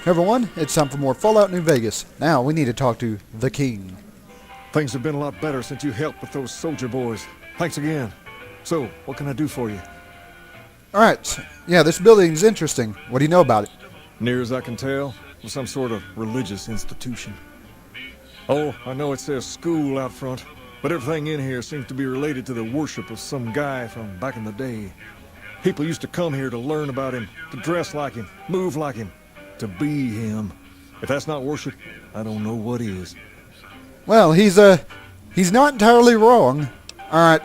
Hey everyone, it's time for more Fallout New Vegas. Now we need to talk to the King. Things have been a lot better since you helped with those soldier boys. Thanks again. So, what can I do for you? Alright, yeah, this building is interesting. What do you know about it? Near as I can tell, it's some sort of religious institution. Oh, I know it says school out front, but everything in here seems to be related to the worship of some guy from back in the day. People used to come here to learn about him, to dress like him, move like him, to be him. If that's not worship, I don't know what is. Well, he's not entirely wrong. Alright,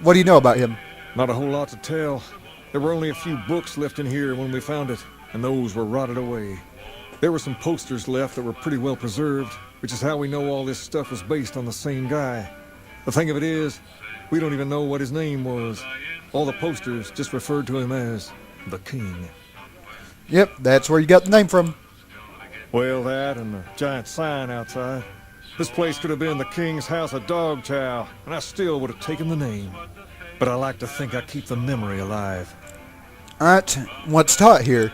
what do you know about him? Not a whole lot to tell. There were only a few books left in here when we found it, and those were rotted away. There were some posters left that were pretty well preserved, which is how we know all this stuff was based on the same guy. The thing of it is, we don't even know what his name was. All the posters just referred to him as the King. Yep, that's where you got the name from. Well, that and the giant sign outside. This place could have been the King's House of Dog Chow, and I still would have taken the name. But I like to think I keep the memory alive. Alright, what's taught here?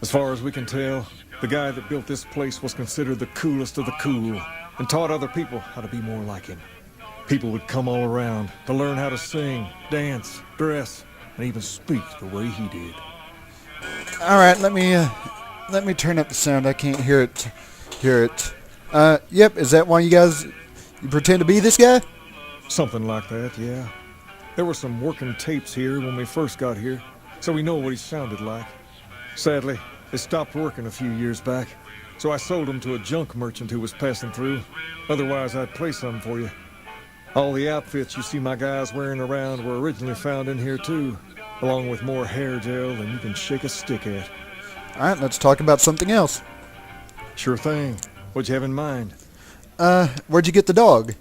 As far as we can tell, the guy that built this place was considered the coolest of the cool, and taught other people how to be more like him. People would come all around to learn how to sing, dance, dress, and even speak the way he did. Alright, let me turn up the sound. I can't hear it. Yep, is that why you pretend to be this guy? Something like that, yeah. There were some working tapes here when we first got here, so we know what he sounded like. Sadly, they stopped working a few years back, so I sold them to a junk merchant who was passing through. Otherwise, I'd play some for you. All the outfits you see my guys wearing around were originally found in here too, along with more hair gel than you can shake a stick at. Alright, let's talk about something else. Sure thing. What'd you have in mind? Where'd you get the dog?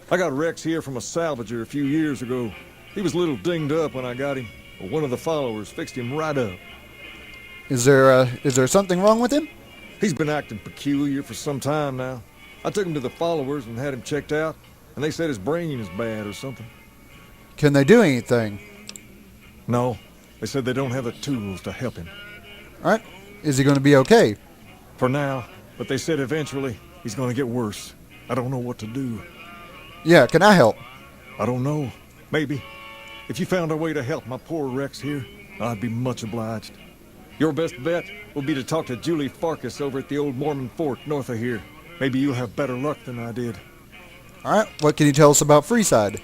I got Rex here from a salvager a few years ago. He was a little dinged up when I got him, but one of the followers fixed him right up. Is there something wrong with him? He's been acting peculiar for some time now. I took him to the followers and had him checked out, and they said his brain is bad or something. Can they do anything? No, they said they don't have the tools to help him. Alright, is he going to be okay? For now, but they said eventually he's going to get worse. I don't know what to do. Yeah, can I help? I don't know. Maybe. If you found a way to help my poor Rex here, I'd be much obliged. Your best bet will be to talk to Julie Farkas over at the old Mormon fort north of here. Maybe you'll have better luck than I did. Alright, what can you tell us about Freeside?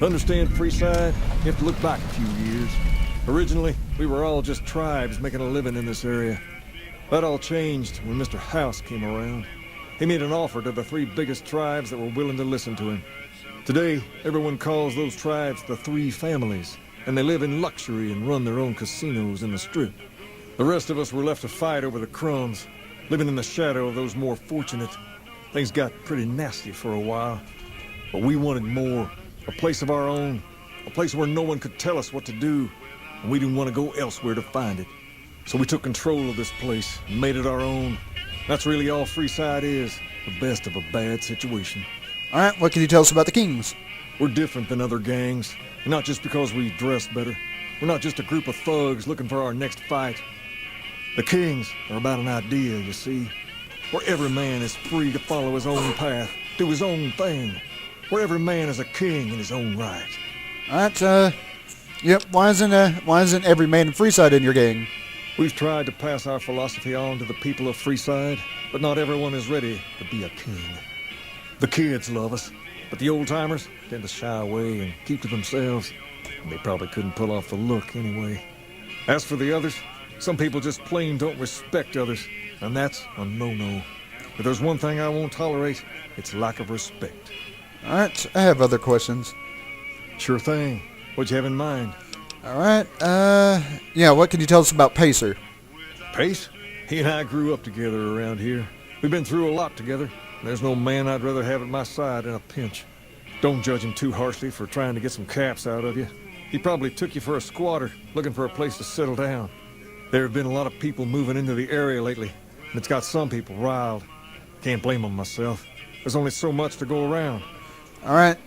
To understand Freeside, you have to look back a few years. Originally, we were all just tribes making a living in this area. That all changed when Mr. House came around. He made an offer to the 3 biggest tribes that were willing to listen to him. Today, everyone calls those tribes the 3 families, and they live in luxury and run their own casinos in the strip. The rest of us were left to fight over the crumbs, living in the shadow of those more fortunate. Things got pretty nasty for a while, but we wanted more. A place of our own, a place where no one could tell us what to do, and we didn't want to go elsewhere to find it. So we took control of this place and made it our own. That's really all Freeside is, the best of a bad situation. Alright, what can you tell us about the Kings? We're different than other gangs, and not just because we dress better. We're not just a group of thugs looking for our next fight. The Kings are about an idea, you see, where every man is free to follow his own path, do his own thing, where every man is a king in his own right. Alright, yep, why isn't every man in Freeside in your gang? We've tried to pass our philosophy on to the people of Freeside, but not everyone is ready to be a king. The kids love us, but the old-timers tend to shy away and keep to themselves, and they probably couldn't pull off the look anyway. As for the others, some people just plain don't respect others, and that's a no-no. If there's one thing I won't tolerate, it's lack of respect. Alright, I have other questions. Sure thing. What'd you have in mind? Alright, yeah, what can you tell us about Pacer? Pace? He and I grew up together around here. We've been through a lot together. There's no man I'd rather have at my side in a pinch. Don't judge him too harshly for trying to get some caps out of you. He probably took you for a squatter, looking for a place to settle down. There have been a lot of people moving into the area lately, and it's got some people riled. Can't blame them myself. There's only so much to go around. Alright,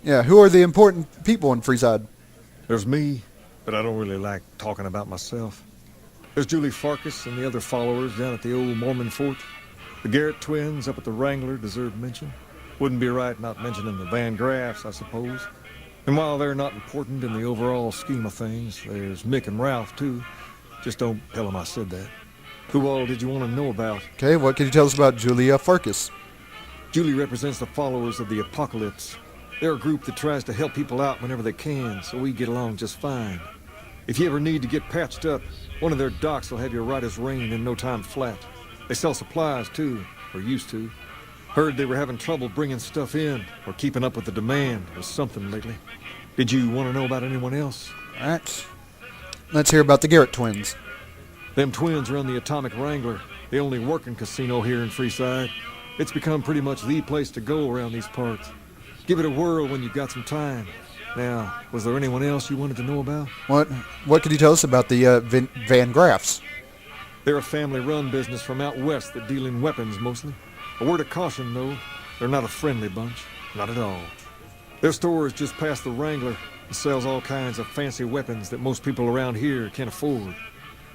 yeah, who are the important people in Freeside? There's me, but I don't really like talking about myself. There's Julie Farkas and the other followers down at the old Mormon fort. The Garrett twins up at the Wrangler deserve mention. Wouldn't be right not mentioning the Van Graffs, I suppose. And while they're not important in the overall scheme of things, there's Mick and Ralph, too. Just don't tell them I said that. Who all did you want to know about? Okay, what can you tell us about Julia Farkas? Julie represents the followers of the Apocalypse. They're a group that tries to help people out whenever they can, so we get along just fine. If you ever need to get patched up, one of their docs will have you right as rain in no time flat. They sell supplies, too, or used to. Heard they were having trouble bringing stuff in, or keeping up with the demand, or something lately. Did you want to know about anyone else? All right. Let's hear about the Garrett twins. Them twins run the Atomic Wrangler, the only working casino here in Freeside. It's become pretty much the place to go around these parts. Give it a whirl when you've got some time. Now, was there anyone else you wanted to know about? What could you tell us about the Van Graffs? They're a family-run business from out west that deal in weapons mostly. A word of caution, though, they're not a friendly bunch. Not at all. Their store is just past the Wrangler and sells all kinds of fancy weapons that most people around here can't afford.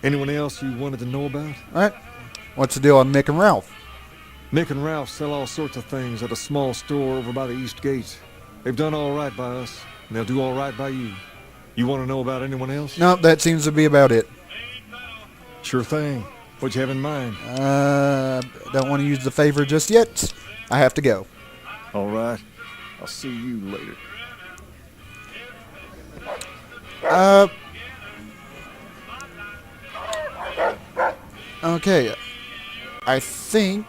Anyone else you wanted to know about? All right. What's the deal on Mick and Ralph? Mick and Ralph sell all sorts of things at a small store over by the East Gate. They've done all right by us, and they'll do all right by you. You want to know about anyone else? Nope, that seems to be about it. Sure thing. What'd you have in mind? Don't want to use the favor just yet. I have to go. All right. I'll see you later. Okay. I think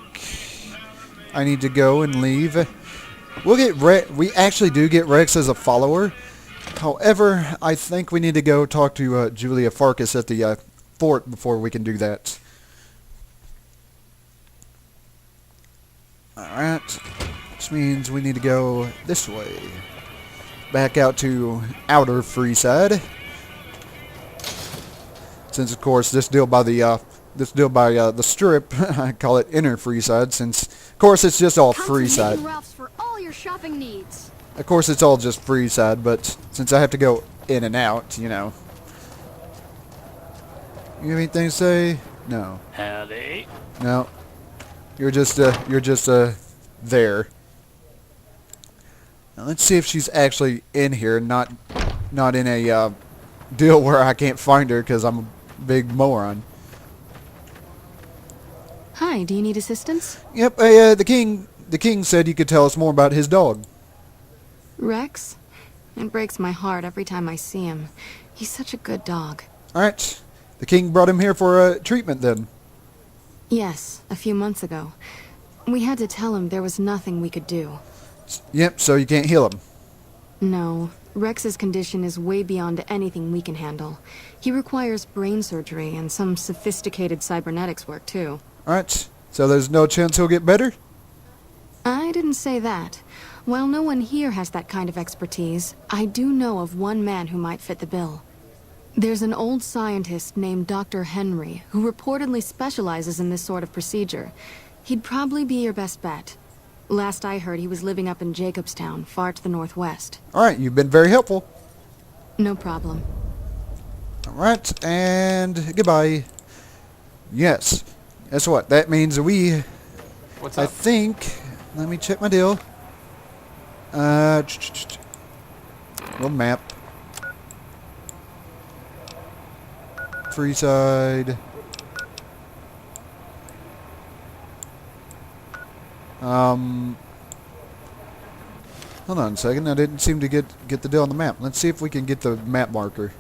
I need to go and leave. We'll get we actually do get Rex as a follower. However, I think we need to go talk to Julia Farkas at the fort before we can do that. Alright. Which means we need to go this way. Back out to outer Freeside. Since of course this deal by the strip, I call it inner Freeside, since of course it's just all Freeside. Ralph's for all your shopping needs. Of course it's all just Freeside, but since I have to go in and out, you know. You have anything to say? No. Howdy. No. You're just there. Now let's see if she's actually in here, not in a deal where I can't find her because I'm a big moron. Hi, do you need assistance? Yep, the king said you could tell us more about his dog. Rex? It breaks my heart every time I see him. He's such a good dog. Alright. The king brought him here for treatment then. Yes, a few months ago. We had to tell him there was nothing we could do. Yep, so you can't heal him. No, Rex's condition is way beyond anything we can handle. He requires brain surgery and some sophisticated cybernetics work too. Alright, so there's no chance he'll get better? I didn't say that. While no one here has that kind of expertise, I do know of one man who might fit the bill. There's an old scientist named Dr. Henry who reportedly specializes in this sort of procedure. He'd probably be your best bet. Last I heard, he was living up in Jacobstown, far to the northwest. Alright, you've been very helpful. No problem. Alright, and goodbye. Yes. Guess what? That means we... What's I up? think... Let me check my deal. Little map. Freeside. Hold on a second. I didn't seem to get the deal on the map. Let's see if we can get the map marker.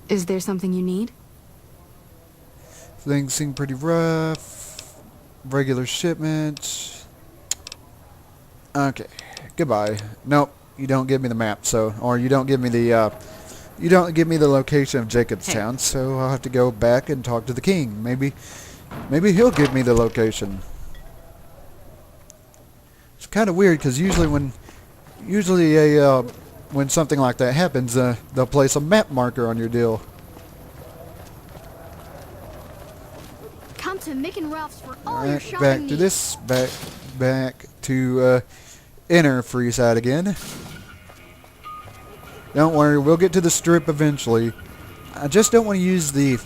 Is there something you need? Things seem pretty rough. Regular shipment. Okay. Goodbye. Nope. You don't give me the map, so, or you don't give me the location of Jacobstown, so I'll have to go back and talk to the king. Maybe he'll give me the location. It's kind of weird because usually when something like that happens, they'll place a map marker on your deal. Come to Mick and Ralph's for all your Alright, shopping back needs. to this, back to inner Freeside again. Don't worry, we'll get to the strip eventually. I just don't want to use the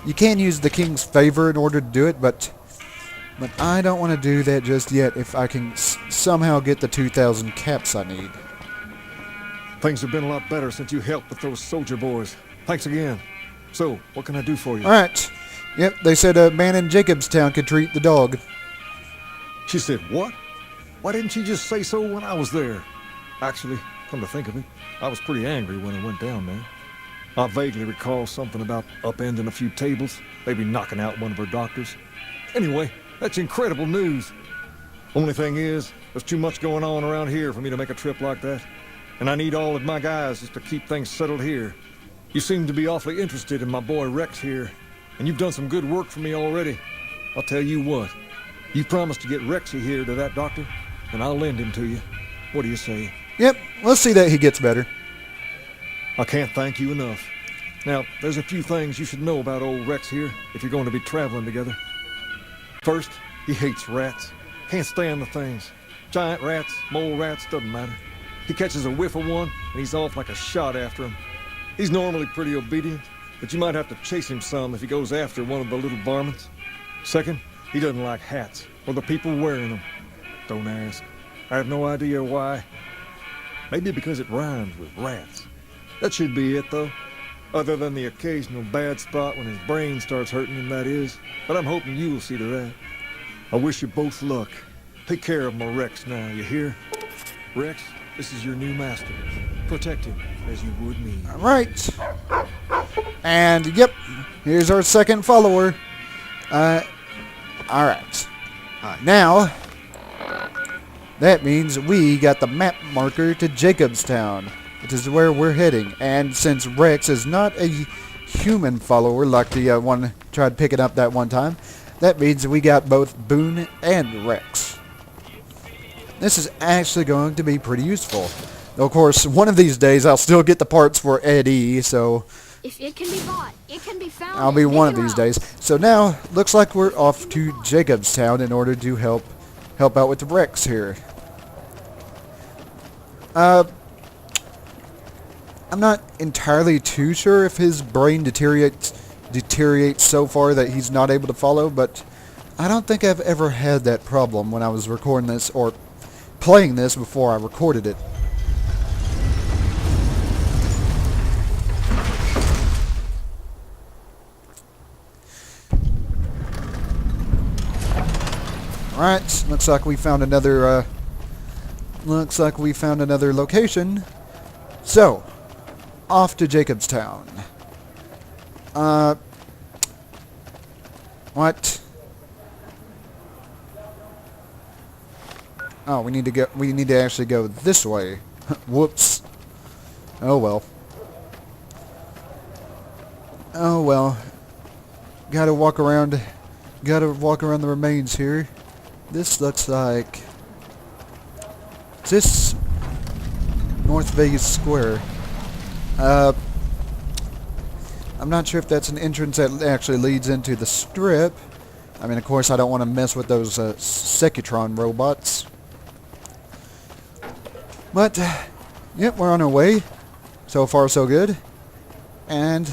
You can use the king's favor in order to do it, but I don't want to do that just yet if I can somehow get the 2,000 caps I need. Things have been a lot better since you helped with those soldier boys. Thanks again. So, what can I do for you? Alright. Yep, they said a man in Jacobstown could treat the dog. She said, what? Why didn't she just say so when I was there? Actually, come to think of it, I was pretty angry when I went down there. I vaguely recall something about upending a few tables, maybe knocking out one of her doctors. Anyway, that's incredible news. Only thing is, there's too much going on around here for me to make a trip like that. And I need all of my guys just to keep things settled here. You seem to be awfully interested in my boy Rex here, and you've done some good work for me already. I'll tell you what, you promised to get Rexy here to that doctor, and I'll lend him to you. What do you say? Yep, let's see that he gets better. I can't thank you enough. Now, there's a few things you should know about old Rex here if you're going to be traveling together. First, he hates rats. Can't stand the things. Giant rats, mole rats, doesn't matter. He catches a whiff of one, and he's off like a shot after him. He's normally pretty obedient, but you might have to chase him some if he goes after one of the little varmints. Second, he doesn't like hats, or the people wearing them. Don't ask. I have no idea why. Maybe because it rhymes with rats. That should be it, though. Other than the occasional bad spot when his brain starts hurting him, that is. But I'm hoping you'll see to that. I wish you both luck. Take care of my Rex now, you hear? Rex, this is your new master. Protect him as you would me. Alright. And, yep, here's our second follower. Alright. Now, that means we got the map marker to Jacobstown, which is where we're heading. And since Rex is not a human follower like the one tried picking up that one time, that means we got both Boone and Rex. This is actually going to be pretty useful. Though, of course, one of these days I'll still get the parts for Eddie, so If it can be bought, it can be found. I'll be one of these days. So now, looks like we're off to Jacobstown in order to help out with Rex here. I'm not entirely too sure if his brain deteriorates so far that he's not able to follow, but I don't think I've ever had that problem when I was recording this or playing this before I recorded it. Alright, looks like we found another location. So, off to Jacobstown. What? Oh, we need to actually go this way. Whoops. Oh well. Oh well. Gotta walk around the remains here. This looks like... Is this North Vegas Square? I'm not sure if that's an entrance that actually leads into the Strip. I mean, of course, I don't want to mess with those Secutron robots. But, yep, we're on our way. So far, so good. And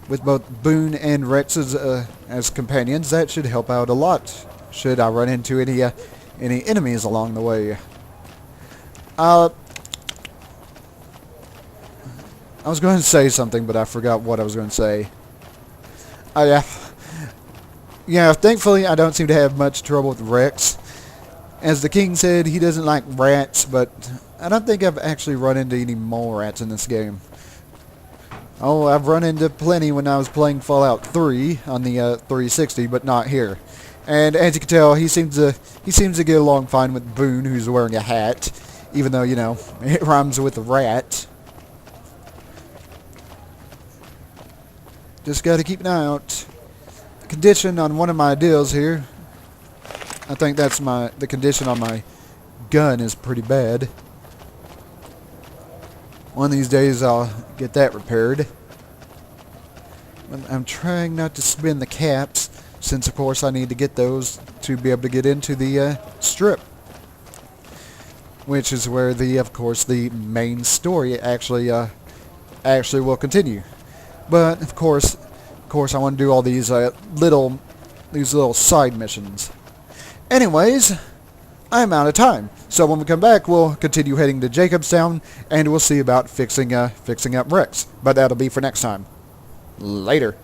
with both Boone and Rex as companions, that should help out a lot. Should I run into any enemies along the way. I was going to say something, but I forgot what I was going to say. Oh, yeah. Yeah, thankfully I don't seem to have much trouble with Rex. As the king said, he doesn't like rats, but I don't think I've actually run into any mole rats in this game. Oh, I've run into plenty when I was playing Fallout 3 on the 360, but not here. And as you can tell, he seems to get along fine with Boone, who's wearing a hat, even though, you know, it rhymes with rat. Just got to keep an eye out. The condition on one of my deals here, I think that's the condition on my gun is pretty bad. One of these days I'll get that repaired. I'm trying not to spin the caps, since of course I need to get those to be able to get into the Strip. Which is where of course the main story actually will continue. But of course, course, I want to do all these little side missions. Anyways, I'm out of time. So when we come back, we'll continue heading to Jacobstown, and we'll see about fixing up Rex. But that'll be for next time. Later.